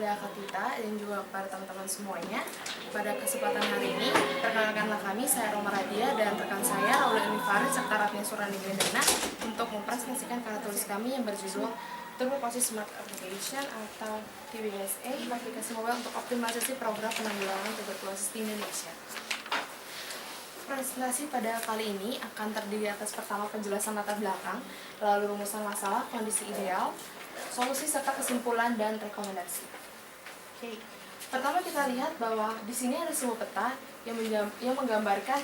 kepada Kak Tita dan juga kepada teman-teman semuanya. Pada kesempatan hari ini, perkenalkanlah kami, saya Roma Radia dan rekan saya Raul Farid serta Ratna Surani Gendana untuk mempresentasikan karya tulis kami yang berjudul Tuberculosis Smart Application atau TBSA, aplikasi mobile untuk optimalisasi program penanggulangan tuberkulosis di Indonesia. Presentasi pada kali ini akan terdiri atas pertama penjelasan latar belakang, lalu rumusan masalah, kondisi ideal, solusi serta kesimpulan dan rekomendasi. Oke. Pertama kita lihat bahwa di sini ada sebuah peta yang menggambarkan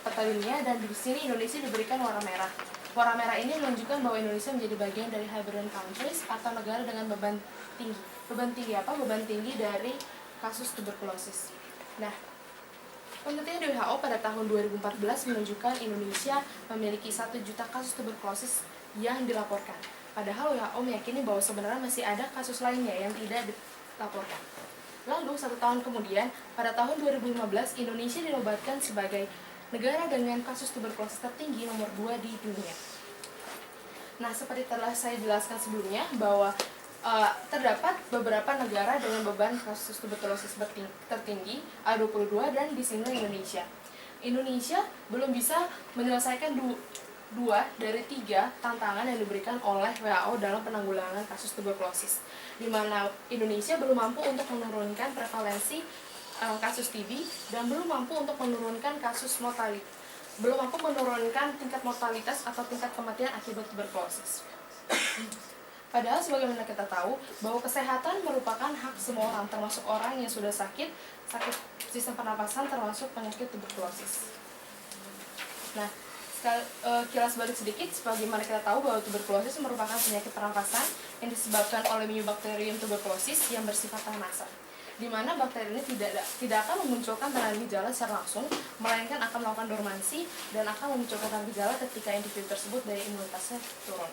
peta dunia dan di sini Indonesia diberikan warna merah. Warna merah ini menunjukkan bahwa Indonesia menjadi bagian dari high-burden countries atau negara dengan beban tinggi. Beban tinggi apa? Beban tinggi dari kasus tuberkulosis. Nah, penelitian WHO pada tahun 2014 menunjukkan Indonesia memiliki 1 juta kasus tuberkulosis yang dilaporkan. Padahal WHO meyakini bahwa sebenarnya masih ada kasus lainnya yang tidak dilaporkan. Lalu, 1 tahun kemudian, pada tahun 2015, Indonesia dinobatkan sebagai negara dengan kasus tuberkulosis tertinggi nomor 2 di dunia. Nah, seperti telah saya jelaskan sebelumnya, bahwa terdapat beberapa negara dengan beban kasus tuberkulosis tertinggi, A22, dan di sini Indonesia. Indonesia belum bisa menyelesaikan 2 dari 3 tantangan yang diberikan oleh WHO dalam penanggulangan kasus tuberkulosis, di mana Indonesia belum mampu untuk menurunkan prevalensi kasus TB dan belum mampu untuk menurunkan tingkat mortalitas atau tingkat kematian akibat tuberkulosis. Padahal sebagaimana kita tahu bahwa kesehatan merupakan hak semua orang, termasuk orang yang sudah sakit sistem pernapasan termasuk penyakit tuberkulosis. Nah, kilas balik sedikit, sebagaimana kita tahu bahwa tuberkulosis merupakan penyakit pernapasan yang disebabkan oleh Mycobacterium tuberculosis yang bersifat tanasa, di mana bakteri ini tidak akan memunculkan tanda gejala secara langsung, melainkan akan melakukan dormansi dan akan memunculkan tanda gejala ketika individu tersebut daya imunitasnya turun.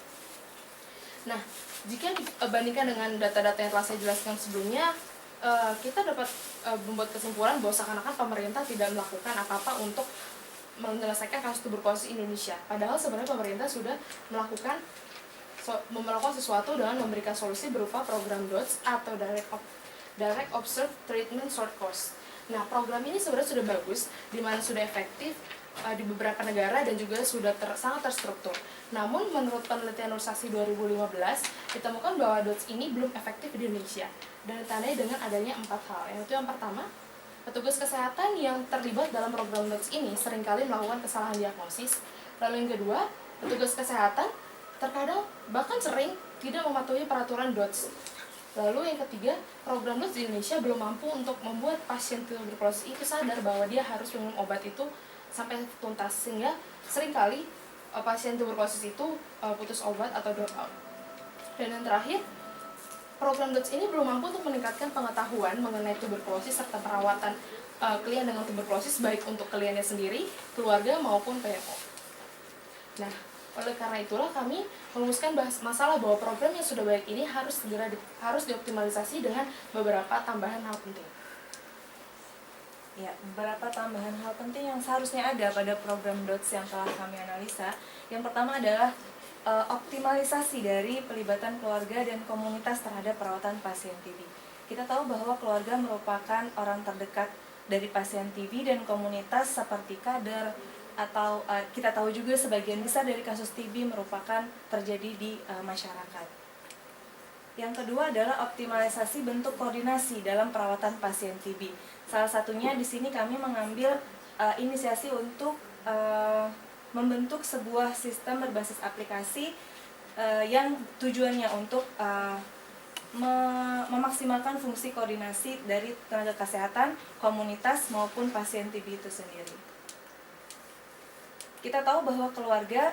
Nah, jika dibandingkan dengan data-data yang telah saya jelaskan sebelumnya, kita dapat membuat kesimpulan bahwa seakan-akan pemerintah tidak melakukan apa-apa untuk menyelesaikan kasus tuberkulosis Indonesia. Padahal sebenarnya pemerintah sudah melakukan sesuatu dengan memberikan solusi berupa program DOTS atau Direct Observed Treatment Short Course. Nah, program ini sebenarnya sudah bagus, di mana sudah efektif di beberapa negara dan juga sudah sangat terstruktur. Namun, menurut penelitian Nursasi 2015, ditemukan bahwa DOTS ini belum efektif di Indonesia dan ditandai dengan adanya 4 hal. Yaitu yang pertama, petugas kesehatan yang terlibat dalam program DOTS ini seringkali melakukan kesalahan diagnosis. Lalu yang kedua, petugas kesehatan terkadang bahkan sering tidak mematuhi peraturan DOTS. Lalu yang ketiga, program DOTS di Indonesia belum mampu untuk membuat pasien tuberkulosis itu sadar bahwa dia harus minum obat itu sampai tuntas, sehingga seringkali pasien tuberkulosis itu putus obat atau drop out. Dan yang terakhir, program DOTS ini belum mampu untuk meningkatkan pengetahuan mengenai tuberkulosis serta perawatan klien dengan tuberkulosis, baik untuk kliennya sendiri, keluarga maupun PMO. Nah, oleh karena itulah kami merumuskan masalah bahwa program yang sudah baik ini harus dioptimalisasi dengan beberapa tambahan hal penting. Ya, beberapa tambahan hal penting yang seharusnya ada pada program DOTS yang telah kami analisa. Yang pertama adalah optimalisasi dari pelibatan keluarga dan komunitas terhadap perawatan pasien TB. Kita tahu bahwa keluarga merupakan orang terdekat dari pasien TB dan komunitas seperti kader atau kita tahu juga sebagian besar dari kasus TB merupakan terjadi di masyarakat. Yang kedua adalah optimalisasi bentuk koordinasi dalam perawatan pasien TB. Salah satunya di sini kami mengambil inisiasi untuk membentuk sebuah sistem berbasis aplikasi yang tujuannya untuk memaksimalkan fungsi koordinasi dari tenaga kesehatan, komunitas maupun pasien TB itu sendiri. Kita tahu bahwa keluarga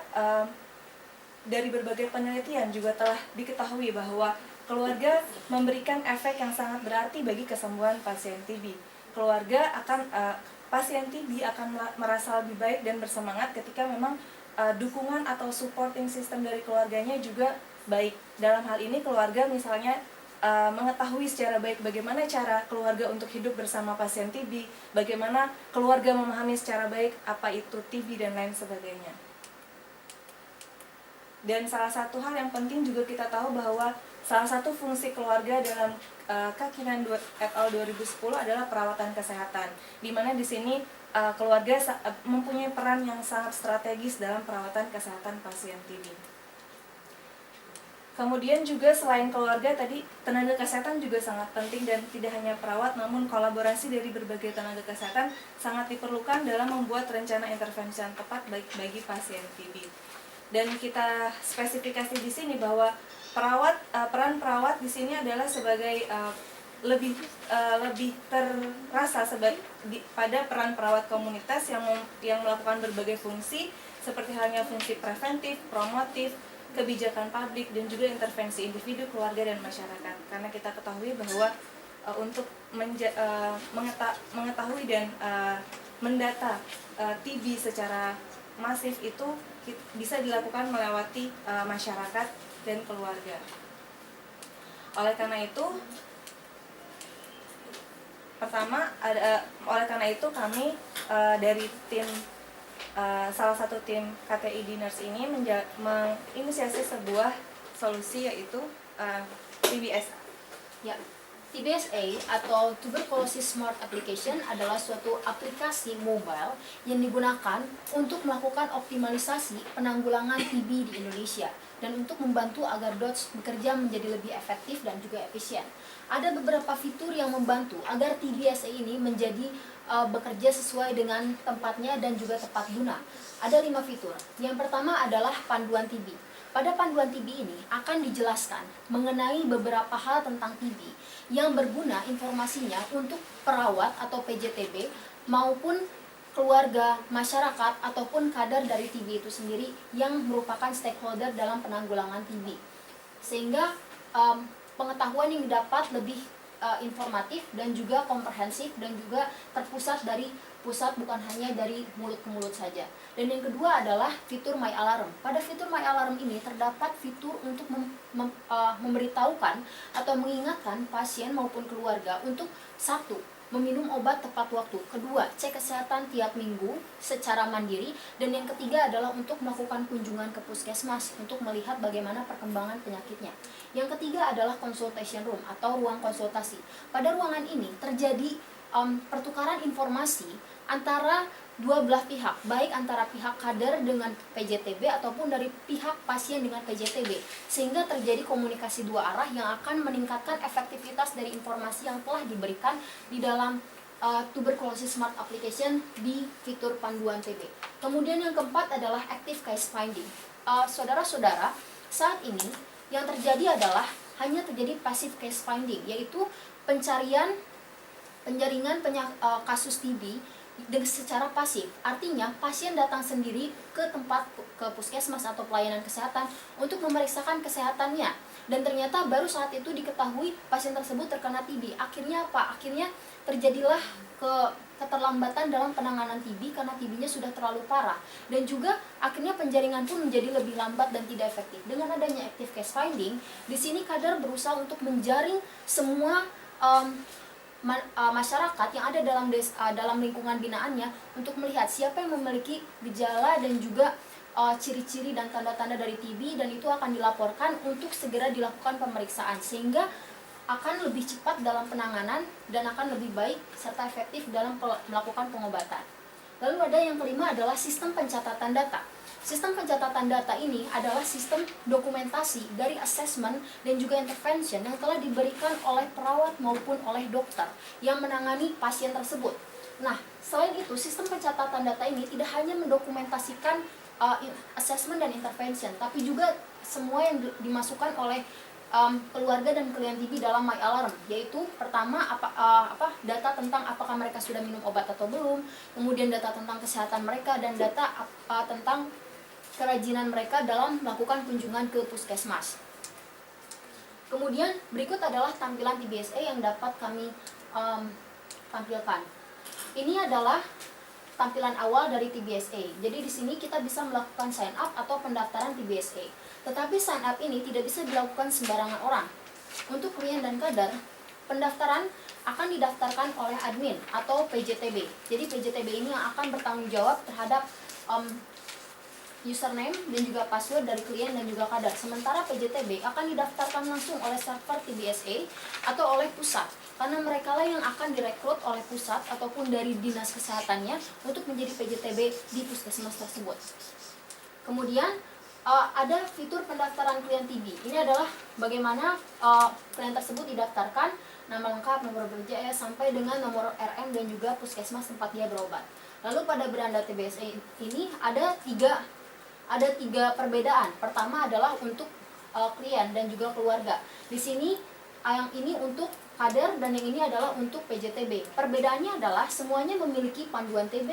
dari berbagai penelitian juga telah diketahui bahwa keluarga memberikan efek yang sangat berarti bagi kesembuhan pasien TB. Pasien TB akan merasa lebih baik dan bersemangat ketika memang dukungan atau supporting system dari keluarganya juga baik. Dalam hal ini keluarga misalnya mengetahui secara baik bagaimana cara keluarga untuk hidup bersama pasien TB, bagaimana keluarga memahami secara baik apa itu TB dan lain sebagainya. Dan salah satu hal yang penting juga kita tahu bahwa Salah satu fungsi keluarga dalam Kakinan et al. 2010 adalah perawatan kesehatan, di mana di sini keluarga mempunyai peran yang sangat strategis dalam perawatan kesehatan pasien TB. Kemudian juga selain keluarga tadi, tenaga kesehatan juga sangat penting, dan tidak hanya perawat namun kolaborasi dari berbagai tenaga kesehatan sangat diperlukan dalam membuat rencana intervensi yang tepat bagi pasien TB. Dan kita spesifikasi di sini bahwa peran perawat di sini adalah sebagai lebih terasa pada peran perawat komunitas yang melakukan berbagai fungsi seperti halnya fungsi preventif, promotif, kebijakan publik, dan juga intervensi individu, keluarga, dan masyarakat. Karena kita ketahui bahwa untuk mengetahui dan mendata TB secara masif itu bisa dilakukan melewati masyarakat dan keluarga. Oleh karena itu, kami dari tim salah satu tim KTI Diners ini menginisiasi sebuah solusi, yaitu TBSA. Ya, TBSA atau Tuberculosis Smart Application adalah suatu aplikasi mobile yang digunakan untuk melakukan optimalisasi penanggulangan TB di Indonesia dan untuk membantu agar DOTS bekerja menjadi lebih efektif dan juga efisien. Ada beberapa fitur yang membantu agar TBSA ini menjadi bekerja sesuai dengan tempatnya dan juga tepat guna. Ada 5 fitur. Yang pertama adalah panduan TB. Pada panduan TB ini akan dijelaskan mengenai beberapa hal tentang TB yang berguna informasinya untuk perawat atau PJTB maupun keluarga, masyarakat, ataupun kader dari TB itu sendiri yang merupakan stakeholder dalam penanggulangan TB. Sehingga pengetahuan yang didapat lebih informatif dan juga komprehensif dan juga terpusat dari pusat, bukan hanya dari mulut ke mulut saja. Dan yang kedua adalah fitur My Alarm. Pada fitur My Alarm ini terdapat fitur untuk memberitahukan atau mengingatkan pasien maupun keluarga untuk satu, meminum obat tepat waktu, kedua, cek kesehatan tiap minggu secara mandiri, dan yang ketiga adalah untuk melakukan kunjungan ke puskesmas untuk melihat bagaimana perkembangan penyakitnya. Yang ketiga adalah consultation room atau ruang konsultasi. Pada ruangan ini terjadi pertukaran informasi antara dua belah pihak, baik antara pihak kader dengan PJTB ataupun dari pihak pasien dengan PJTB, sehingga terjadi komunikasi dua arah yang akan meningkatkan efektivitas dari informasi yang telah diberikan di dalam Tuberculosis Smart Application di fitur panduan TB. Kemudian yang keempat adalah Active Case Finding. Saudara-saudara, saat ini yang terjadi adalah hanya terjadi Passive Case Finding, yaitu penjaringan kasus TB secara pasif. Artinya pasien datang sendiri ke puskesmas atau pelayanan kesehatan untuk memeriksakan kesehatannya, dan ternyata baru saat itu diketahui pasien tersebut terkena TB. Akhirnya apa? Akhirnya terjadilah keterlambatan dalam penanganan TB karena TB-nya sudah terlalu parah, dan juga akhirnya penjaringan pun menjadi lebih lambat dan tidak efektif. Dengan adanya Active Case Finding, di sini kader berusaha untuk menjaring semua masyarakat yang ada dalam lingkungan binaannya untuk melihat siapa yang memiliki gejala dan juga ciri-ciri dan tanda-tanda dari TB, dan itu akan dilaporkan untuk segera dilakukan pemeriksaan, sehingga akan lebih cepat dalam penanganan dan akan lebih baik serta efektif dalam melakukan pengobatan. Lalu ada yang kelima adalah sistem pencatatan data. Sistem pencatatan data ini adalah sistem dokumentasi dari assessment dan juga intervention yang telah diberikan oleh perawat maupun oleh dokter yang menangani pasien tersebut. Nah, selain itu, sistem pencatatan data ini tidak hanya mendokumentasikan assessment dan intervention, tapi juga semua yang dimasukkan oleh keluarga dan klien TB dalam My Alarm, yaitu pertama data tentang apakah mereka sudah minum obat atau belum, kemudian data tentang kesehatan mereka, dan data tentang kerajinan mereka dalam melakukan kunjungan ke puskesmas. Kemudian berikut adalah tampilan TBSA yang dapat kami tampilkan. Ini adalah tampilan awal dari TBSA. Jadi di sini kita bisa melakukan sign up atau pendaftaran TBSA. Tetapi sign up ini tidak bisa dilakukan sembarangan orang. Untuk klien dan kader, pendaftaran akan didaftarkan oleh admin atau PJTB. Jadi PJTB ini yang akan bertanggung jawab terhadap username dan juga password dari klien dan juga kader. Sementara PJTB akan didaftarkan langsung oleh server TBSA atau oleh pusat, karena mereka lah yang akan direkrut oleh pusat ataupun dari dinas kesehatannya untuk menjadi PJTB di puskesmas tersebut. Kemudian ada fitur pendaftaran klien TB. Ini adalah bagaimana klien tersebut didaftarkan, nama lengkap, nomor BPJS, sampai dengan nomor RM dan juga puskesmas tempat dia berobat. Lalu pada beranda TBSA ini ada tiga perbedaan. Pertama adalah untuk klien dan juga keluarga. Di sini yang ini untuk kader dan yang ini adalah untuk PJTB. Perbedaannya adalah semuanya memiliki panduan TB,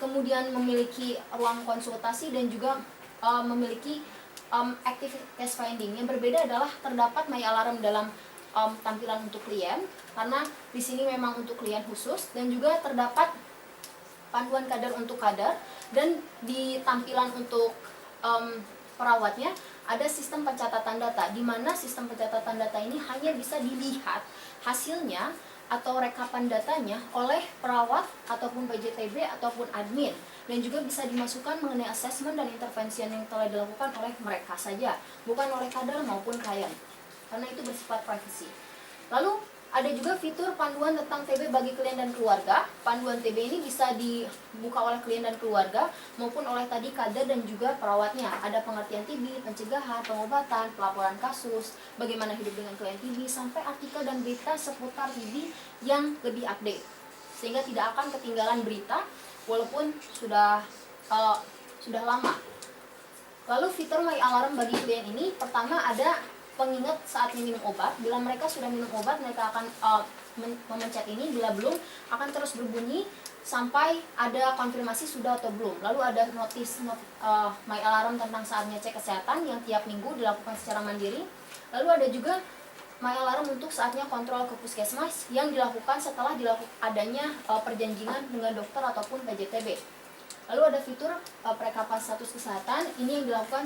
kemudian memiliki ruang konsultasi dan juga memiliki active case finding. Yang berbeda adalah terdapat My Alarm dalam tampilan untuk klien, karena di sini memang untuk klien khusus, dan juga terdapat panduan kader untuk kader, dan di tampilan untuk perawatnya ada sistem pencatatan data, di mana sistem pencatatan data ini hanya bisa dilihat hasilnya atau rekapan datanya oleh perawat ataupun PJTB ataupun admin, dan juga bisa dimasukkan mengenai asesmen dan intervensi yang telah dilakukan oleh mereka saja, bukan oleh kader maupun klien, karena itu bersifat privasi. Lalu ada juga fitur panduan tentang TB bagi klien dan keluarga. Panduan TB ini bisa dibuka oleh klien dan keluarga maupun oleh tadi kader dan juga perawatnya. Ada pengertian TB, pencegahan, pengobatan, pelaporan kasus, bagaimana hidup dengan klien TB, sampai artikel dan berita seputar TB yang lebih update, sehingga tidak akan ketinggalan berita walaupun sudah lama. Lalu fitur My Alarm bagi klien ini, pertama ada pengingat saat minum obat. Bila mereka sudah minum obat, mereka akan memencet ini. Bila belum, akan terus berbunyi sampai ada konfirmasi sudah atau belum. Lalu ada My Alarm tentang saatnya cek kesehatan yang tiap minggu dilakukan secara mandiri. Lalu ada juga My Alarm untuk saatnya kontrol ke puskesmas yang dilakukan setelah adanya perjanjian dengan dokter ataupun PJTB. Lalu ada fitur perekapan status kesehatan. Ini yang dilakukan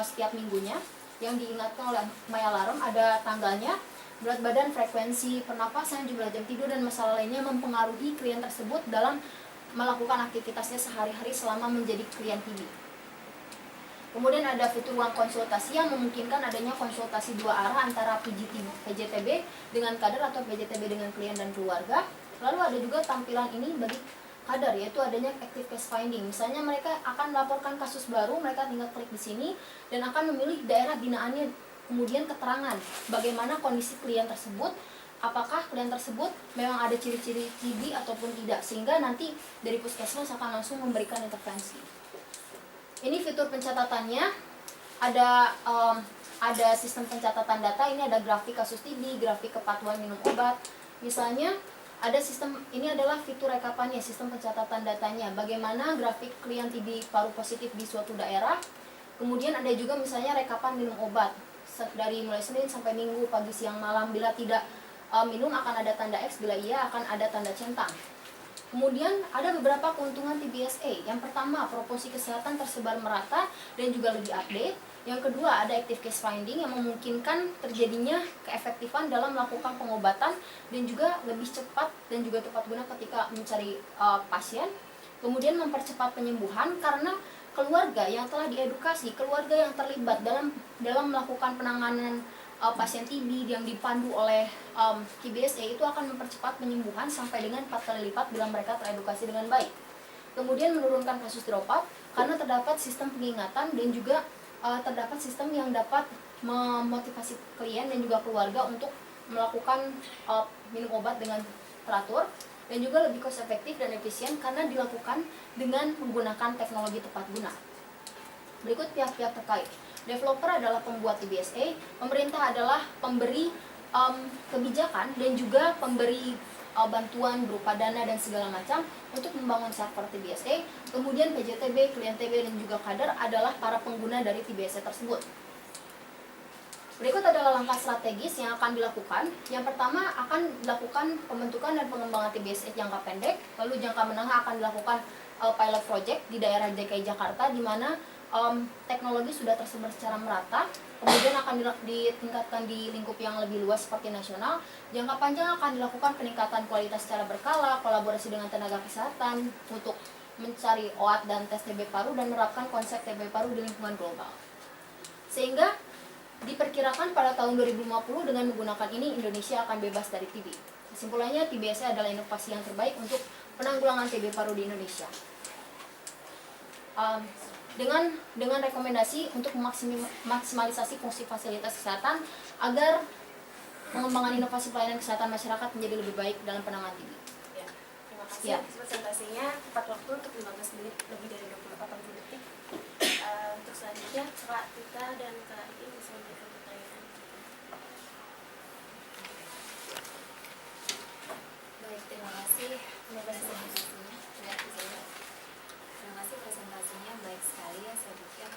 setiap minggunya, yang diingatkan oleh My Alarm. Ada tanggalnya, berat badan, frekuensi pernapasan, jumlah jam tidur, dan masalah lainnya mempengaruhi klien tersebut dalam melakukan aktivitasnya sehari-hari selama menjadi klien TB. Kemudian ada fitur ruang konsultasi yang memungkinkan adanya konsultasi dua arah antara PJTB dengan kader atau PJTB dengan klien dan keluarga. Lalu ada juga tampilan ini bagi kader, yaitu adanya active case finding. Misalnya mereka akan melaporkan kasus baru, mereka tinggal klik di sini dan akan memilih daerah binaannya, kemudian keterangan bagaimana kondisi klien tersebut, apakah klien tersebut memang ada ciri-ciri TB ataupun tidak, sehingga nanti dari puskesmas akan langsung memberikan intervensi. Ini fitur pencatatannya, ada sistem pencatatan data. Ini ada grafik kasus TB, grafik kepatuhan minum obat. Misalnya ada sistem, ini adalah fitur rekapannya, sistem pencatatan datanya, bagaimana grafik klien TB paru positif di suatu daerah. Kemudian ada juga misalnya rekapan minum obat dari mulai Senin sampai Minggu, pagi, siang, malam. Bila tidak minum akan ada tanda X, bila iya akan ada tanda centang. Kemudian ada beberapa keuntungan TBSA. Yang pertama, proporsi kesehatan tersebar merata dan juga lebih update. Yang kedua, ada active case finding yang memungkinkan terjadinya keefektifan dalam melakukan pengobatan dan juga lebih cepat dan juga tepat guna ketika mencari pasien. Kemudian mempercepat penyembuhan karena keluarga yang telah diedukasi, keluarga yang terlibat dalam melakukan penanganan pasien TB yang dipandu oleh TBSA itu akan mempercepat penyembuhan sampai dengan 4 kali lipat bila mereka teredukasi dengan baik. Kemudian menurunkan kasus drop out karena terdapat sistem pengingatan dan juga terdapat sistem yang dapat memotivasi klien dan juga keluarga untuk melakukan minum obat dengan teratur, dan juga lebih cost efektif dan efisien karena dilakukan dengan menggunakan teknologi tepat guna. Berikut pihak-pihak terkait. Developer adalah pembuat TBSA, pemerintah adalah pemberi kebijakan dan juga pemberi bantuan berupa dana dan segala macam untuk membangun server TBSA. Kemudian PJTB, klien TB, dan juga kader adalah para pengguna dari TBSA tersebut. Berikut adalah langkah strategis yang akan dilakukan. Yang pertama akan dilakukan pembentukan dan pengembangan TBSA jangka pendek. Lalu jangka menengah akan dilakukan pilot project di daerah DKI Jakarta, di mana teknologi sudah tersebar secara merata. Kemudian akan ditingkatkan di lingkup yang lebih luas seperti nasional. Jangka panjang akan dilakukan peningkatan kualitas secara berkala, kolaborasi dengan tenaga kesehatan untuk mencari OAT dan tes TB paru dan menerapkan konsep TB paru di lingkungan global. Sehingga diperkirakan pada tahun 2050 dengan menggunakan ini Indonesia akan bebas dari TB. Kesimpulannya, TBSA adalah inovasi yang terbaik untuk penanggulangan TB paru di Indonesia. Dengan rekomendasi untuk maksimalisasi fungsi fasilitas kesehatan agar pengembangan inovasi pelayanan kesehatan masyarakat menjadi lebih baik dalam penanganan TB. Ya, terima kasih Ya. atas presentasinya. Tepat waktu untuk 15 menit lebih dari 80 detik. Untuk selanjutnya Kak Tita dan Kak Iti bisa memberikan pertanyaan. Baik, terima kasih presentasinya. Ya, bisa ya. Terima kasih presentasinya, baik sekali ya, saya pikir.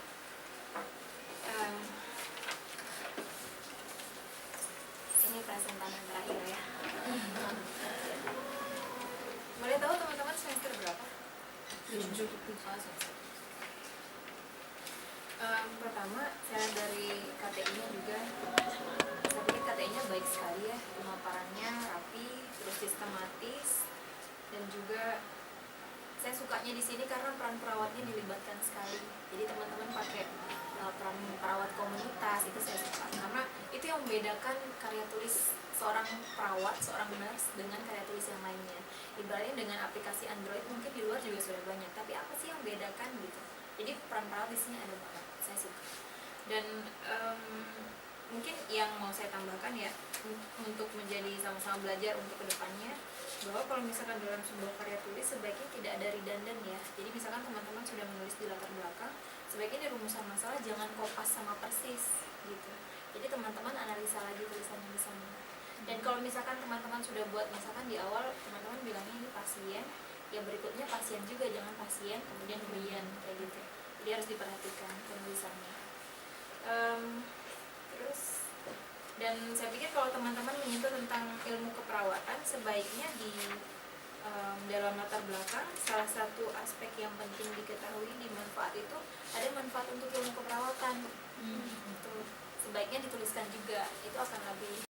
Ini presentasi terakhir ya. Boleh tahu teman-teman semester berapa? 7. Oh, semester. Pertama, saya dari KTI-nya juga, saya pikir KTI-nya baik sekali ya, pemaparannya rapi, terus sistematis, dan juga saya sukanya di sini karena peran perawatnya dilibatkan sekali. Jadi teman-teman pakai peran perawat komunitas, itu saya suka karena itu yang membedakan karya tulis seorang perawat, seorang nurse dengan karya tulis yang lainnya. Ibaratnya dengan aplikasi Android mungkin di luar juga sudah banyak, tapi apa sih yang membedakan gitu? Jadi peran perawat di sini ada banget, saya suka. Dan mungkin yang mau saya tambahkan ya, untuk menjadi sama-sama belajar untuk kedepannya, bahwa kalau misalkan dalam sebuah karya tulis sebaiknya tidak ada redundant ya. Jadi misalkan teman-teman sudah menulis di latar belakang, sebaiknya di rumusan masalah jangan kopas sama persis gitu. Jadi teman-teman analisa lagi tulisannya di sana. Dan kalau misalkan teman-teman sudah buat, misalkan di awal teman-teman bilangnya ini pasien, ya berikutnya pasien juga, jangan pasien kemudian klien kayak gitu. Jadi harus diperhatikan penulisannya. Terus, dan saya pikir kalau teman-teman menyentuh tentang ilmu keperawatan, sebaiknya di dalam latar belakang salah satu aspek yang penting diketahui di manfaat itu ada manfaat untuk ilmu keperawatan. Itu sebaiknya dituliskan juga, itu akan lebih